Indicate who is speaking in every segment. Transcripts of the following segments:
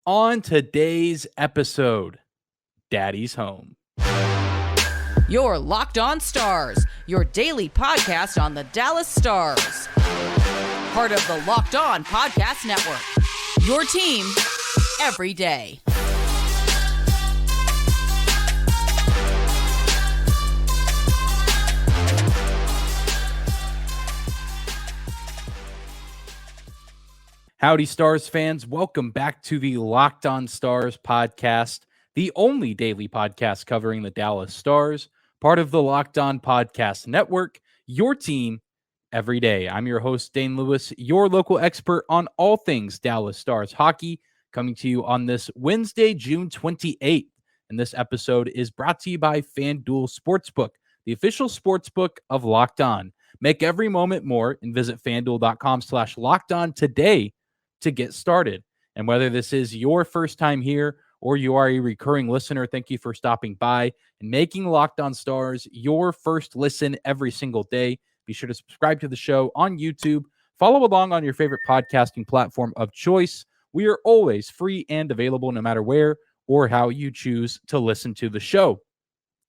Speaker 1: On today's episode, Daddy's home.
Speaker 2: You're Locked On Stars, your daily podcast on the Dallas Stars. Part of the Locked On Podcast Network, your team every day.
Speaker 1: Howdy, Stars fans. Welcome back to the Locked On Stars podcast, the only daily podcast covering the Dallas Stars, part of the Locked On Podcast Network, your team every day. I'm your host, Dane Lewis, your local expert on all things Dallas Stars hockey, coming to you on this Wednesday, June 28th. And this episode is brought to you by FanDuel Sportsbook, the official sportsbook of Locked On. Make every moment more and visit FanDuel.com/LockedOn today to get started. And whether this is your first time here or you are a recurring listener, thank you for stopping by and making Locked On Stars your first listen every single day. Be sure to subscribe to the show on YouTube. Follow along on your favorite podcasting platform of choice. We are always free and available no matter where or how you choose to listen to the show.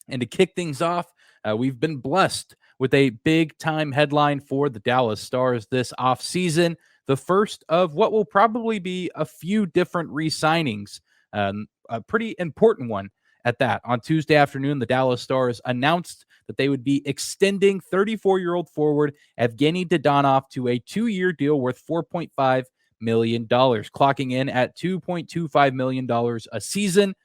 Speaker 1: And to kick things off, we've been blessed with a big-time headline for the Dallas Stars this offseason. The first of what will probably be a few different re-signings, a pretty important one at that. On Tuesday afternoon, the Dallas Stars announced that they would be extending 34-year-old forward Evgenii Dadonov to a 2-year deal worth $4.5 million, clocking in at $2.25 million a season.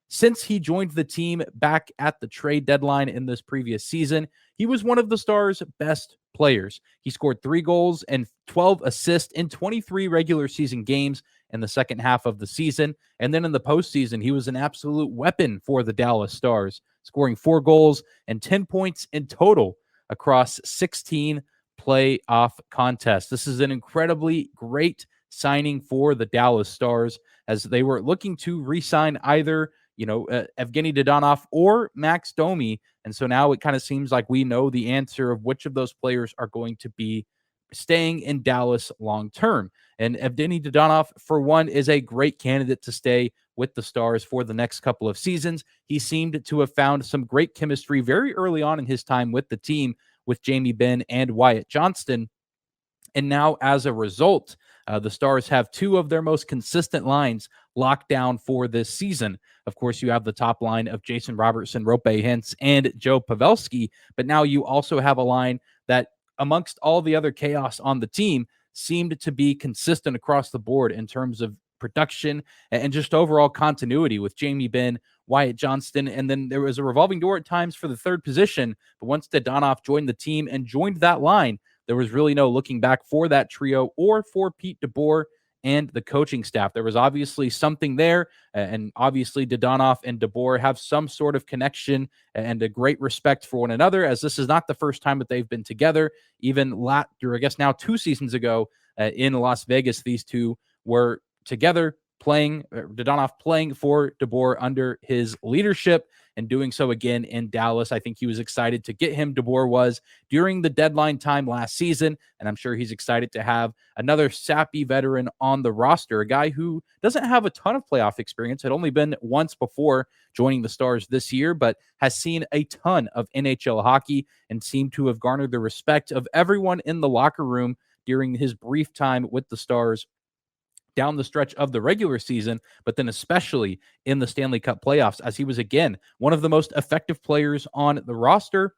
Speaker 1: Since he joined the team back at the trade deadline in this previous season, he was one of the Stars' best players. He scored 3 goals and 12 assists in 23 regular season games in the second half of the season. And then in the postseason, he was an absolute weapon for the Dallas Stars, scoring 4 goals and 10 points in total across 16 playoff contests. This is an incredibly great signing for the Dallas Stars as they were looking to re-sign either Evgenii Dadonov or Max Domi. And so now it kind of seems like we know the answer of which of those players are going to be staying in Dallas long-term. And Evgenii Dadonov, for one, is a great candidate to stay with the Stars for the next couple of seasons. He seemed to have found some great chemistry very early on in his time with the team with Jamie Benn and Wyatt Johnston. And now, as a result, the Stars have 2 of their most consistent lines locked down for this season. Of course, you have the top line of Jason Robertson, Rope Hintz, and Joe Pavelski. But now you also have a line that, amongst all the other chaos on the team, seemed to be consistent across the board in terms of production and just overall continuity with Jamie Benn, Wyatt Johnston, and then there was a revolving door at times for the third position. But once Dadonov joined the team and joined that line, there was really no looking back for that trio or for Pete DeBoer and the coaching staff. There was obviously something there, and obviously Dadonov and DeBoer have some sort of connection and a great respect for one another, as this is not the first time that they've been together. Even I guess now 2 seasons ago in Las Vegas, these two were together playing, Dadonov playing for DeBoer under his leadership and doing so again in Dallas. I think he was excited to get him, DeBoer was, during the deadline time last season, and I'm sure he's excited to have another sappy veteran on the roster, a guy who doesn't have a ton of playoff experience, had only been once before joining the Stars this year, but has seen a ton of NHL hockey and seemed to have garnered the respect of everyone in the locker room during his brief time with the Stars down the stretch of the regular season, but then especially in the Stanley Cup playoffs, as he was, again, one of the most effective players on the roster.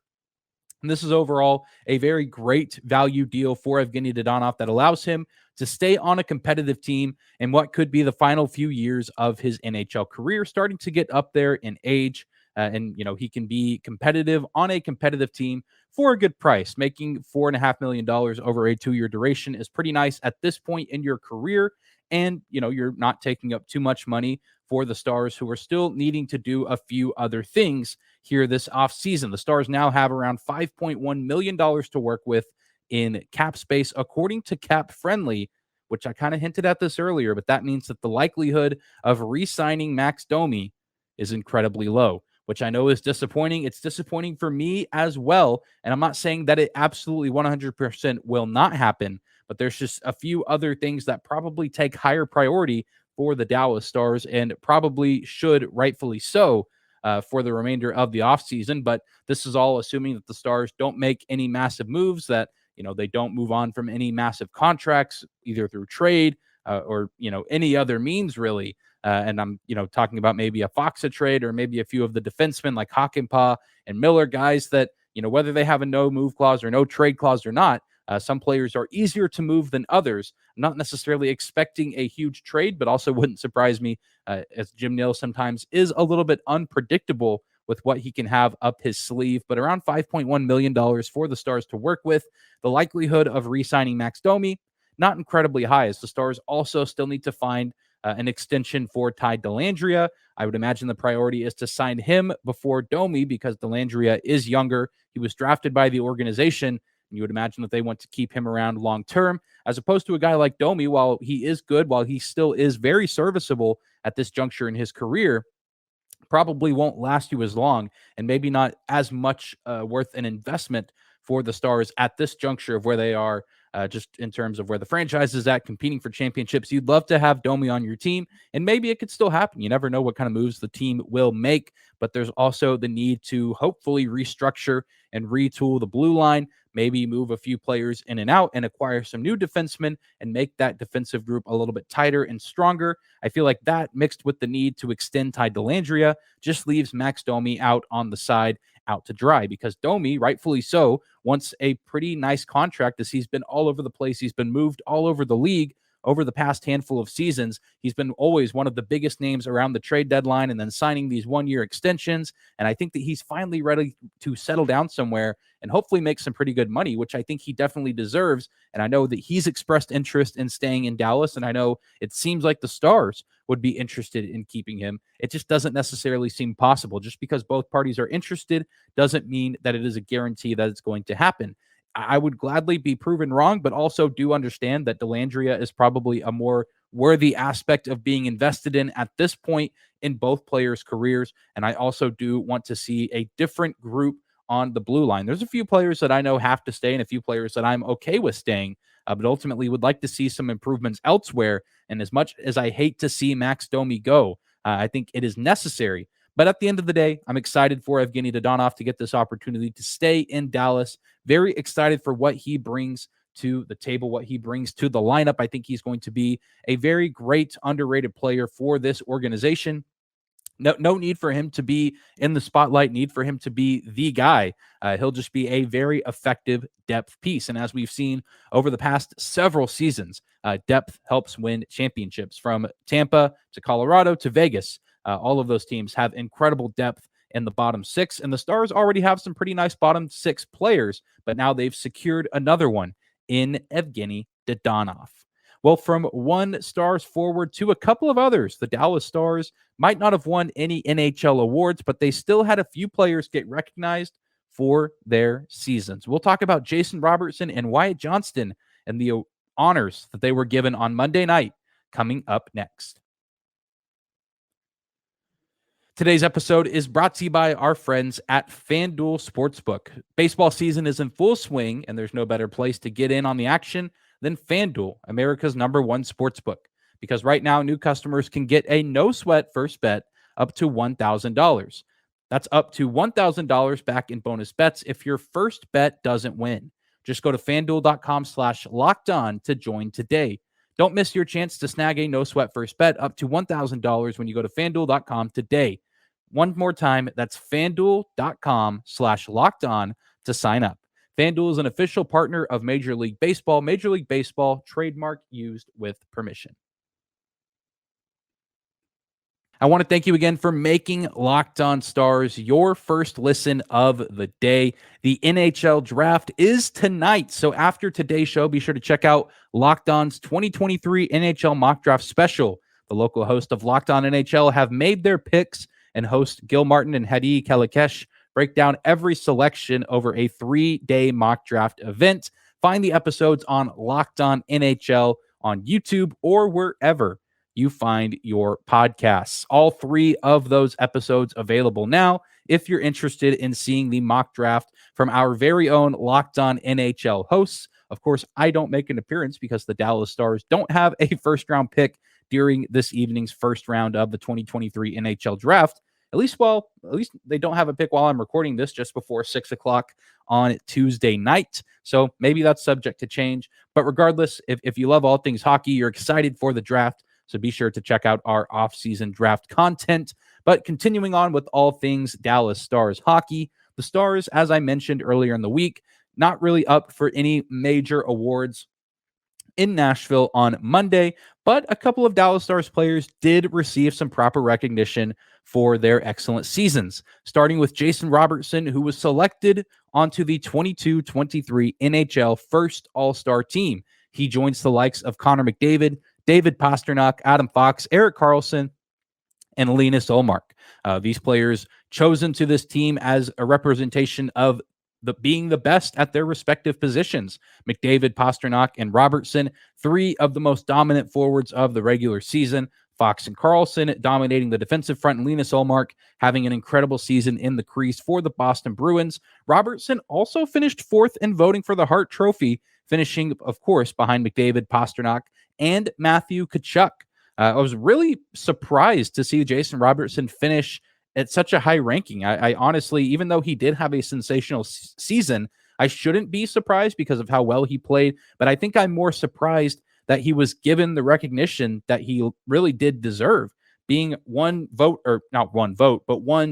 Speaker 1: And this is overall a very great value deal for Evgenii Dadonov that allows him to stay on a competitive team in what could be the final few years of his NHL career, starting to get up there in age. And he can be competitive on a competitive team for a good price. Making $4.5 million over a 2-year duration is pretty nice at this point in your career. And, you're not taking up too much money for the Stars, who are still needing to do a few other things here this offseason. The Stars now have around $5.1 million to work with in cap space, according to Cap Friendly, which I kind of hinted at this earlier, but that means that the likelihood of re-signing Max Domi is incredibly low, which I know is disappointing. It's disappointing for me as well. And I'm not saying that it absolutely 100% will not happen, but there's just a few other things that probably take higher priority for the Dallas Stars and probably should, rightfully so, for the remainder of the offseason. But this is all assuming that the Stars don't make any massive moves, that they don't move on from any massive contracts, either through trade or any other means, really. And I'm talking about maybe a Foxa trade or maybe a few of the defensemen like Hakanpää and Miller, guys that whether they have a no move clause or no trade clause or not. Some players are easier to move than others. I'm not necessarily expecting a huge trade, but also wouldn't surprise me as Jim Nill sometimes is a little bit unpredictable with what he can have up his sleeve. But around $5.1 million for the Stars to work with. The likelihood of re-signing Max Domi, not incredibly high, as the Stars also still need to find an extension for Ty Dellandrea. I would imagine the priority is to sign him before Domi because Dellandrea is younger. He was drafted by the organization. You would imagine that they want to keep him around long term, as opposed to a guy like Domi. While he is good, while he still is very serviceable at this juncture in his career, probably won't last you as long and maybe not as much worth an investment for the Stars at this juncture of where they are, just in terms of where the franchise is at, competing for championships. You'd love to have Domi on your team, and maybe it could still happen. You never know what kind of moves the team will make, but there's also the need to hopefully restructure and retool the blue line, maybe move a few players in and out and acquire some new defensemen and make that defensive group a little bit tighter and stronger. I feel like that, mixed with the need to extend Ty Dellandrea, just leaves Max Domi out on the side, out to dry, because Domi, rightfully so, wants a pretty nice contract, as he's been all over the place. He's been moved all over the league over the past handful of seasons. He's been always one of the biggest names around the trade deadline and then signing these one-year extensions. And I think that he's finally ready to settle down somewhere and hopefully make some pretty good money, which I think he definitely deserves. And I know that he's expressed interest in staying in Dallas, and I know it seems like the Stars would be interested in keeping him. It just doesn't necessarily seem possible. Just because both parties are interested doesn't mean that it is a guarantee that it's going to happen. I would gladly be proven wrong, but also do understand that Dellandrea is probably a more worthy aspect of being invested in at this point in both players' careers. And I also do want to see a different group on the blue line. There's a few players that I know have to stay and a few players that I'm okay with staying, but ultimately would like to see some improvements elsewhere. And as much as I hate to see Max Domi go, I think it is necessary. But at the end of the day, I'm excited for Evgenii Dadonov to get this opportunity to stay in Dallas. Very excited for what he brings to the table, what he brings to the lineup. I think he's going to be a very great, underrated player for this organization. No need for him to be in the spotlight, need for him to be the guy. He'll just be a very effective depth piece. And as we've seen over the past several seasons, depth helps win championships. From Tampa to Colorado to Vegas, all of those teams have incredible depth in the bottom six, and the Stars already have some pretty nice bottom six players, but now they've secured another one in Evgenii Dadonov. Well, from one Stars forward to a couple of others, the Dallas Stars might not have won any NHL awards, but they still had a few players get recognized for their seasons. We'll talk about Jason Robertson and Wyatt Johnston and the honors that they were given on Monday night coming up next. Today's episode is brought to you by our friends at FanDuel Sportsbook. Baseball season is in full swing, and there's no better place to get in on the action than FanDuel, America's #1 sportsbook. Because right now, new customers can get a no-sweat first bet up to $1,000. That's up to $1,000 back in bonus bets if your first bet doesn't win. Just go to FanDuel.com/lockedon to join today. Don't miss your chance to snag a no-sweat first bet up to $1,000 when you go to FanDuel.com today. One more time, that's FanDuel.com/lockedon to sign up. FanDuel is an official partner of Major League Baseball. Major League Baseball, trademark used with permission. I want to thank you again for making Locked On Stars your first listen of the day. The NHL draft is tonight, so after today's show, be sure to check out Locked On's 2023 NHL mock draft special. The local host of Locked On NHL have made their picks, and host Gil Martin and Hadi Kalikesh break down every selection over a 3-day mock draft event. Find the episodes on Locked On NHL on YouTube or wherever you find your podcasts. All 3 of those episodes available now if you're interested in seeing the mock draft from our very own Locked On NHL hosts. Of course, I don't make an appearance because the Dallas Stars don't have a first-round pick during this evening's first round of the 2023 NHL draft. At least they don't have a pick while I'm recording this, just before 6 o'clock on Tuesday night. So maybe that's subject to change. But regardless, if you love all things hockey, you're excited for the draft. So be sure to check out our off-season draft content. But continuing on with all things Dallas Stars hockey, the Stars, as I mentioned earlier in the week, not really up for any major awards in Nashville on Monday, but a couple of Dallas Stars players did receive some proper recognition for their excellent seasons, starting with Jason Robertson, who was selected onto the 22-23 NHL first All-Star team. He joins the likes of Connor McDavid, David Pastrnak, Adam Fox, Erik Karlsson, and Linus Ullmark. These players chosen to this team as a representation of being the best at their respective positions. McDavid, Pastrnak, and Robertson, three of the most dominant forwards of the regular season. Fox and Karlsson dominating the defensive front, and Linus Ullmark having an incredible season in the crease for the Boston Bruins. Robertson also finished fourth in voting for the Hart Trophy, finishing, of course, behind McDavid, Pastrnak, and Matthew Tkachuk. I was really surprised to see Jason Robertson finish at such a high ranking. I honestly, even though he did have a sensational season, I shouldn't be surprised because of how well he played. But I think I'm more surprised that he was given the recognition that he really did deserve, being one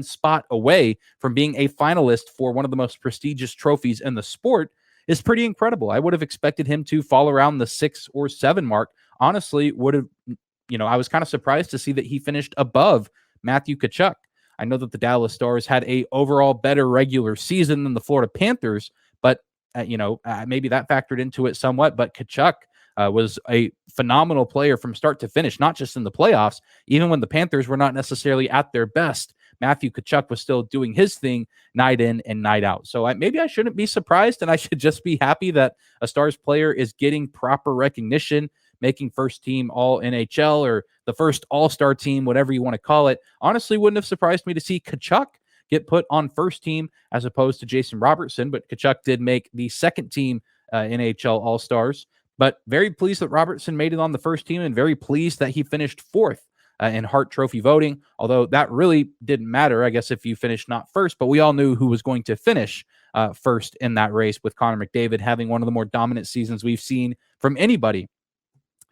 Speaker 1: spot away from being a finalist for one of the most prestigious trophies in the sport is pretty incredible. I would have expected him to fall around the 6 or 7 mark. Honestly, I was kind of surprised to see that he finished above Matthew Tkachuk. I know that the Dallas Stars had a overall better regular season than the Florida Panthers, but maybe that factored into it somewhat. But Tkachuk was a phenomenal player from start to finish, not just in the playoffs. Even when the Panthers were not necessarily at their best, Matthew Tkachuk was still doing his thing night in and night out. So maybe I shouldn't be surprised, and I should just be happy that a Stars player is getting proper recognition, making first team all NHL or the first all-star team, whatever you want to call it. Honestly, wouldn't have surprised me to see Tkachuk get put on first team as opposed to Jason Robertson, but Tkachuk did make the second team NHL All-Stars. But very pleased that Robertson made it on the first team, and very pleased that he finished fourth in Hart Trophy voting, although that really didn't matter, I guess, if you finished not first, but we all knew who was going to finish first in that race, with Connor McDavid having one of the more dominant seasons we've seen from anybody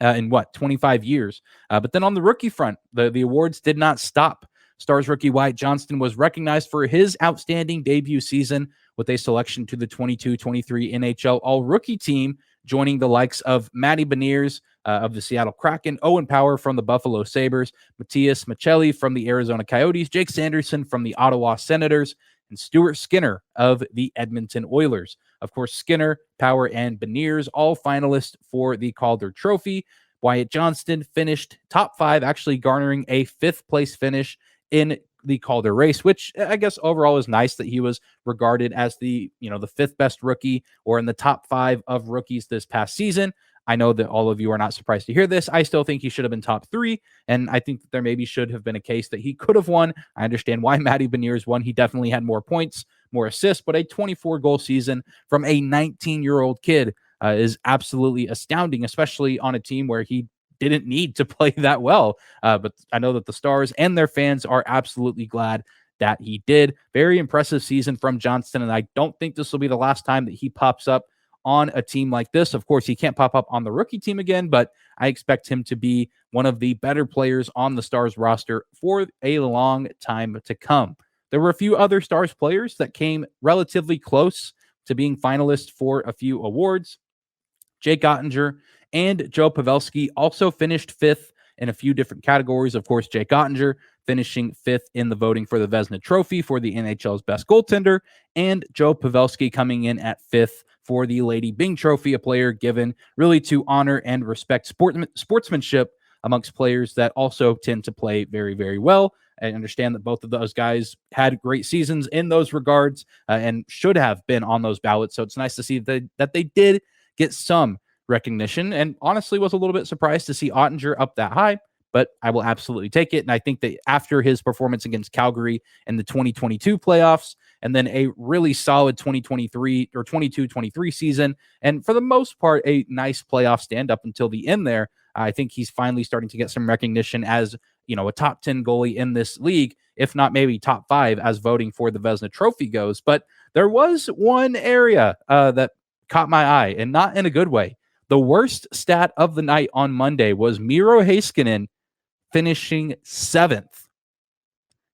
Speaker 1: in 25 years. But then on the rookie front, the awards did not stop. Stars rookie Wyatt Johnston was recognized for his outstanding debut season with a selection to the 22-23 NHL All-Rookie team, joining the likes of Matty Beniers of the Seattle Kraken, Owen Power from the Buffalo Sabres, Matias Maccelli from the Arizona Coyotes, Jake Sanderson from the Ottawa Senators, and Stuart Skinner of the Edmonton Oilers. Of course, Skinner, Power, and Beniers, all finalists for the Calder Trophy. Wyatt Johnston finished top 5, actually garnering a 5th place finish in the Calder race, which I guess overall is nice that he was regarded as the 5th best rookie, or in the top 5 of rookies this past season. I know that all of you are not surprised to hear this. I still think he should have been top 3, and I think that there maybe should have been a case that he could have won. I understand why Matty Beniers won. He definitely had more points, more assists, but a 24-goal season from a 19-year-old kid is absolutely astounding, especially on a team where he didn't need to play that well. But I know that the Stars and their fans are absolutely glad that he did. Very impressive season from Johnston, and I don't think this will be the last time that he pops up on a team like this. Of course, he can't pop up on the rookie team again, but I expect him to be one of the better players on the Stars roster for a long time to come. There were a few other Stars players that came relatively close to being finalists for a few awards. Jake Ottinger and Joe Pavelski also finished 5th in a few different categories. Of course, Jake Ottinger finishing 5th in the voting for the Vezina Trophy for the NHL's best goaltender, and Joe Pavelski coming in at 5th for the Lady Byng Trophy, a player given really to honor and respect sportsmanship amongst players that also tend to play very, very well. I understand that both of those guys had great seasons in those regards and should have been on those ballots. So it's nice to see that they did get some recognition, and honestly was a little bit surprised to see Ottinger up that high, but I will absolutely take it. And I think that after his performance against Calgary in the 2022 playoffs, and then a really solid 2023 or 22-23 season, and for the most part, a nice playoff stand up until the end there, I think he's finally starting to get some recognition as, a top 10 goalie in this league, if not maybe top 5 as voting for the Vezina Trophy goes. But there was one area that caught my eye, and not in a good way. The worst stat of the night on Monday was Miro Heiskanen finishing 7th.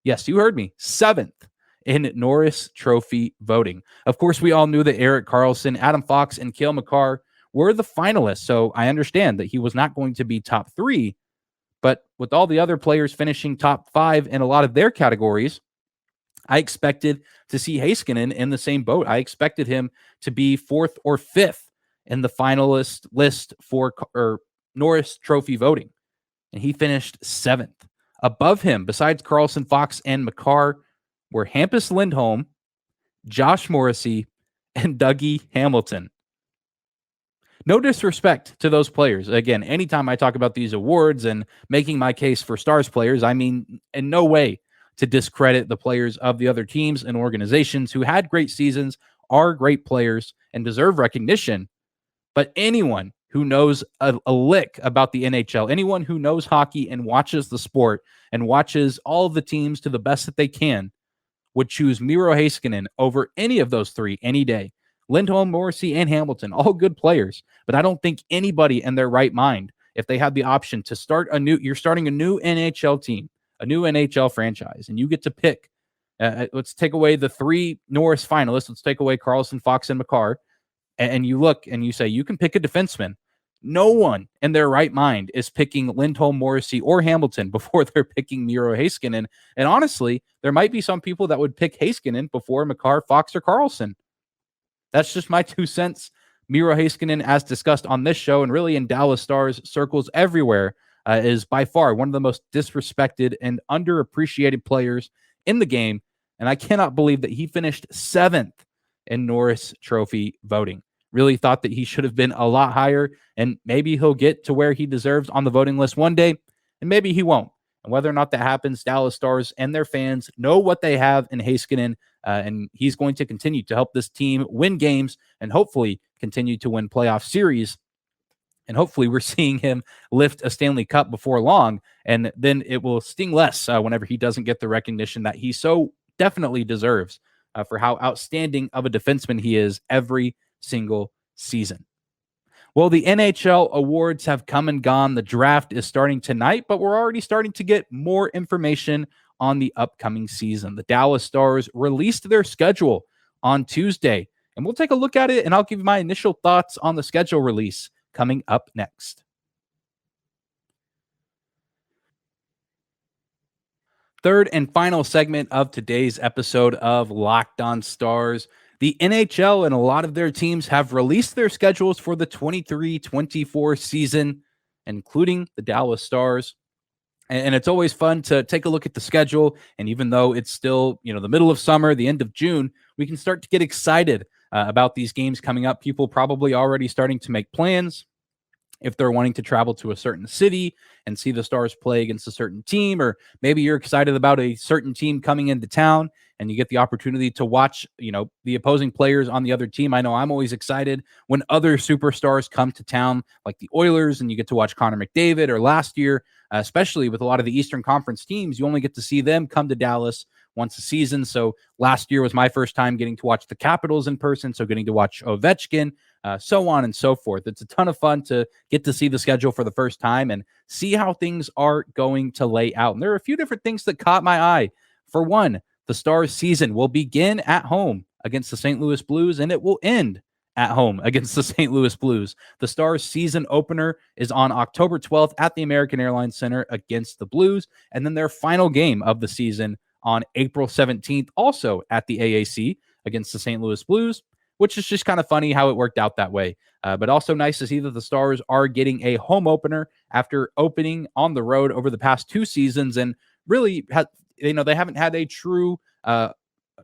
Speaker 1: Yes, you heard me, 7th in Norris Trophy voting. Of course, we all knew that Erik Karlsson, Adam Fox, and Cale Makar were the finalists, so I understand that he was not going to be top 3, but with all the other players finishing top 5 in a lot of their categories, I expected to see Heiskanen in the same boat. I expected him to be 4th or 5th in the finalist list for Norris Trophy voting, and he finished 7th. Above him, besides Karlsson, Fox, and Makar, were Hampus Lindholm, Josh Morrissey, and Dougie Hamilton. No disrespect to those players. Again, anytime I talk about these awards and making my case for Stars players, I mean in no way to discredit the players of the other teams and organizations who had great seasons, are great players, and deserve recognition. But anyone who knows a lick about the NHL, anyone who knows hockey and watches the sport and watches all of the teams to the best that they can, would choose Miro Heiskanen over any of those three any day. Lindholm, Morrissey, and Hamilton, all good players. But I don't think anybody in their right mind, if they had the option to start you're starting a new NHL team, a new NHL franchise, and you get to pick, let's take away the 3 Norris finalists, let's take away Karlsson, Fox, and Makar, and you look and you say, you can pick a defenseman. No one in their right mind is picking Lindholm, Morrissey, or Hamilton before they're picking Miro Heiskanen. And honestly, there might be some people that would pick Heiskanen before Makar, Fox, or Karlsson. That's just my 2 cents. Miro Heiskanen, as discussed on this show and really in Dallas Stars circles everywhere, is by far one of the most disrespected and underappreciated players in the game. And I cannot believe that he finished 7th in Norris Trophy voting. Really thought that he should have been a lot higher, and maybe he'll get to where he deserves on the voting list one day, and maybe he won't. And whether or not that happens, Dallas Stars and their fans know what they have in Heiskanen, and he's going to continue to help this team win games and hopefully continue to win playoff series. And hopefully we're seeing him lift a Stanley Cup before long, and then it will sting less whenever he doesn't get the recognition that he so definitely deserves for how outstanding of a defenseman he is every single season. Well, the NHL awards have come and gone. The draft is starting tonight, but we're already starting to get more information on the upcoming season. The Dallas Stars released their schedule on Tuesday, and we'll take a look at it, and I'll give you my initial thoughts on the schedule release coming up next. Third and final segment of today's episode of Locked On Stars. The NHL and a lot of their teams have released their schedules for the 23-24 season, including the Dallas Stars. And it's always fun to take a look at the schedule. And even though it's still, the middle of summer, the end of June, we can start to get excited about these games coming up. People probably already starting to make plans if they're wanting to travel to a certain city and see the Stars play against a certain team, or maybe you're excited about a certain team coming into town and you get the opportunity to watch, the opposing players on the other team. I know I'm always excited when other superstars come to town, like the Oilers, and you get to watch Connor McDavid, or last year, especially with a lot of the Eastern Conference teams, you only get to see them come to Dallas once a season. So last year was my first time getting to watch the Capitals in person, so getting to watch Ovechkin, so on and so forth. It's a ton of fun to get to see the schedule for the first time and see how things are going to lay out. And there are a few different things that caught my eye. For one, the Stars season will begin at home against the St. Louis Blues, and it will end at home against the St. Louis Blues. The Stars season opener is on October 12th at the American Airlines Center against the Blues, and then their final game of the season on April 17th, also at the AAC against the St. Louis Blues, which is just kind of funny how it worked out that way. But also nice to see that the Stars are getting a home opener after opening on the road over the past 2 seasons, and really they haven't had a true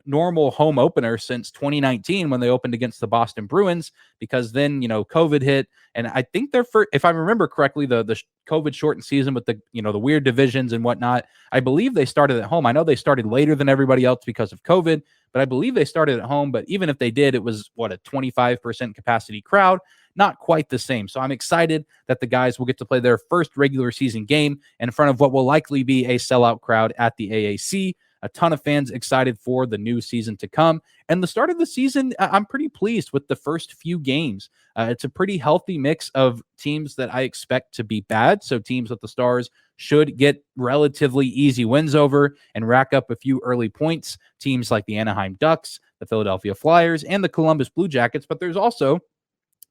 Speaker 1: normal home opener since 2019 when they opened against the Boston Bruins, because then, COVID hit. And I think if I remember correctly, the COVID shortened season with the weird divisions and whatnot, I believe they started at home. I know they started later than everybody else because of COVID, but I believe they started at home. But even if they did, it was a 25% capacity crowd. not quite the same. So I'm excited that the guys will get to play their first regular season game in front of what will likely be a sellout crowd at the AAC. A ton of fans excited for the new season to come. And the start of the season, I'm pretty pleased with the first few games. It's a pretty healthy mix of teams that I expect to be bad. So teams that the Stars should get relatively easy wins over and rack up a few early points. Teams like the Anaheim Ducks, the Philadelphia Flyers, and the Columbus Blue Jackets. But there's also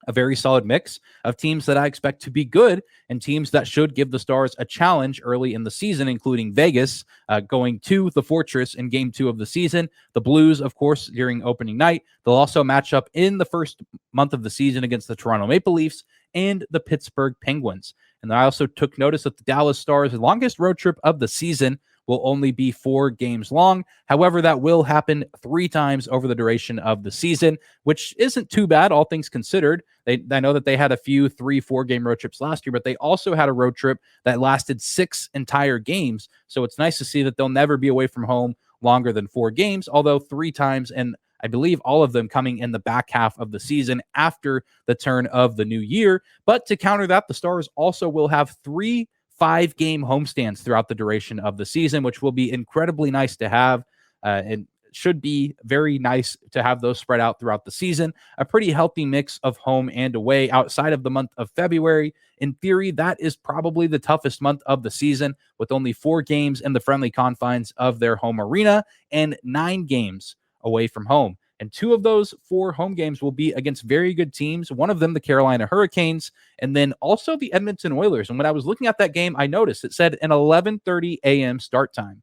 Speaker 1: a very solid mix of teams that I expect to be good and teams that should give the Stars a challenge early in the season, including Vegas going to the Fortress in Game 2 of the season. The Blues, of course, during opening night. They'll also match up in the first month of the season against the Toronto Maple Leafs and the Pittsburgh Penguins. And I also took notice that the Dallas Stars' longest road trip of the season will only be 4 games long. However, that will happen 3 times over the duration of the season, which isn't too bad, all things considered. I know that they had a few 3-4 game road trips last year, but they also had a road trip that lasted 6 entire games. So it's nice to see that they'll never be away from home longer than 4 games, although 3 times, and I believe all of them coming in the back half of the season after the turn of the new year. But to counter that, the Stars also will have 3 5-game homestands throughout the duration of the season, which will be incredibly nice to have, and should be very nice to have those spread out throughout the season. A pretty healthy mix of home and away outside of the month of February. In theory, that is probably the toughest month of the season, with only 4 games in the friendly confines of their home arena and 9 games away from home. And 2 of those 4 home games will be against very good teams. One of them, the Carolina Hurricanes, and then also the Edmonton Oilers. And when I was looking at that game, I noticed it said an 11:30 a.m. start time.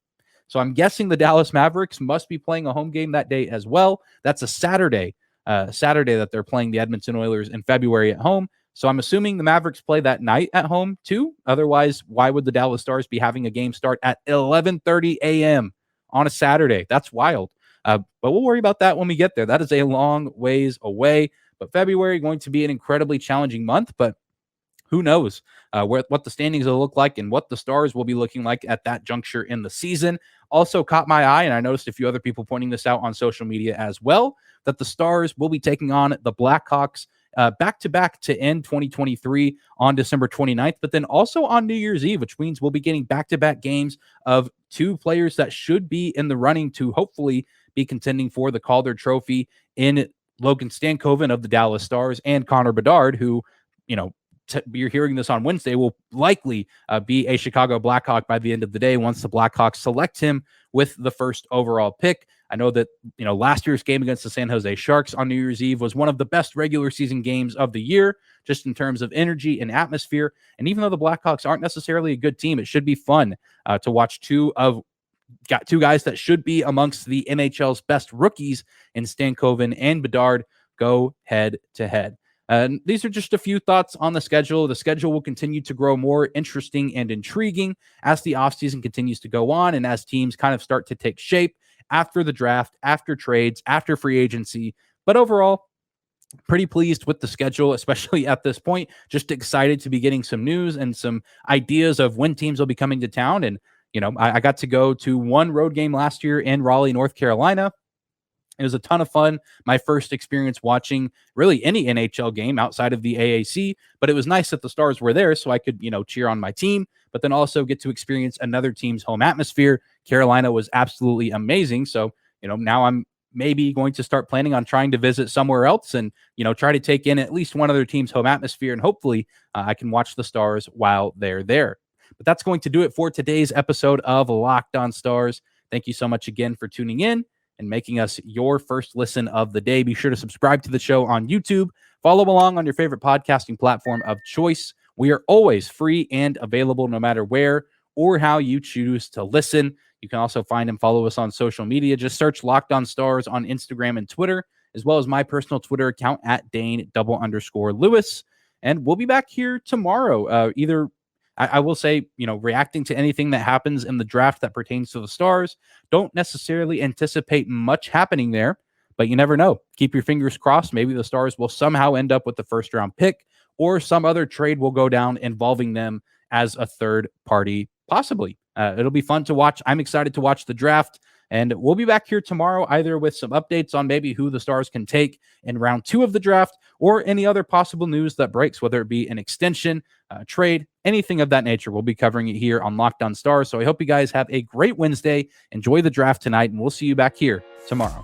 Speaker 1: So I'm guessing the Dallas Mavericks must be playing a home game that day as well. That's a Saturday that they're playing the Edmonton Oilers in February at home. So I'm assuming the Mavericks play that night at home too. Otherwise, why would the Dallas Stars be having a game start at 11:30 a.m. on a Saturday? That's wild. But we'll worry about that when we get there. That is a long ways away. But February going to be an incredibly challenging month. But who knows what the standings will look like and what the Stars will be looking like at that juncture in the season. Also caught my eye, and I noticed a few other people pointing this out on social media as well, that the Stars will be taking on the Blackhawks back-to-back to end 2023 on December 29th, but then also on New Year's Eve, which means we'll be getting back-to-back games of 2 players that should be in the running to hopefully be contending for the Calder Trophy in Logan Stankoven of the Dallas Stars and Connor Bedard, who, you're hearing this on Wednesday, will likely be a Chicago Blackhawk by the end of the day once the Blackhawks select him with the first overall pick. I know that, last year's game against the San Jose Sharks on New Year's Eve was one of the best regular season games of the year, just in terms of energy and atmosphere. And even though the Blackhawks aren't necessarily a good team, it should be fun to watch 2 guys that should be amongst the NHL's best rookies in Stankoven and Bedard go head to head. And these are just a few thoughts on the schedule. The schedule will continue to grow more interesting and intriguing as the offseason continues to go on and as teams kind of start to take shape after the draft, after trades, after free agency. But overall, pretty pleased with the schedule, especially at this point. Just excited to be getting some news and some ideas of when teams will be coming to town. And, I got to go to 1 road game last year in Raleigh, North Carolina. It was a ton of fun. My first experience watching really any NHL game outside of the AAC, but it was nice that the Stars were there so I could, cheer on my team, but then also get to experience another team's home atmosphere. Carolina was absolutely amazing. So, now I'm maybe going to start planning on trying to visit somewhere else and, try to take in at least one other team's home atmosphere. And hopefully I can watch the Stars while they're there. But that's going to do it for today's episode of Locked On Stars. Thank you so much again for tuning in and making us your first listen of the day. Be sure to subscribe to the show on YouTube. Follow along on your favorite podcasting platform of choice. We are always free and available no matter where or how you choose to listen. You can also find and follow us on social media. Just search Locked On Stars on Instagram and Twitter, as well as my personal Twitter account at Dane_Lewis. And we'll be back here tomorrow, I will say, reacting to anything that happens in the draft that pertains to the Stars. Don't necessarily anticipate much happening there, but you never know. Keep your fingers crossed. Maybe the Stars will somehow end up with the first round pick, or some other trade will go down involving them as a third party, possibly. It'll be fun to watch. I'm excited to watch the draft. And we'll be back here tomorrow, either with some updates on maybe who the Stars can take in round 2 of the draft, or any other possible news that breaks, whether it be an extension, trade, anything of that nature. We'll be covering it here on Locked On Stars. So I hope you guys have a great Wednesday. Enjoy the draft tonight, and we'll see you back here tomorrow.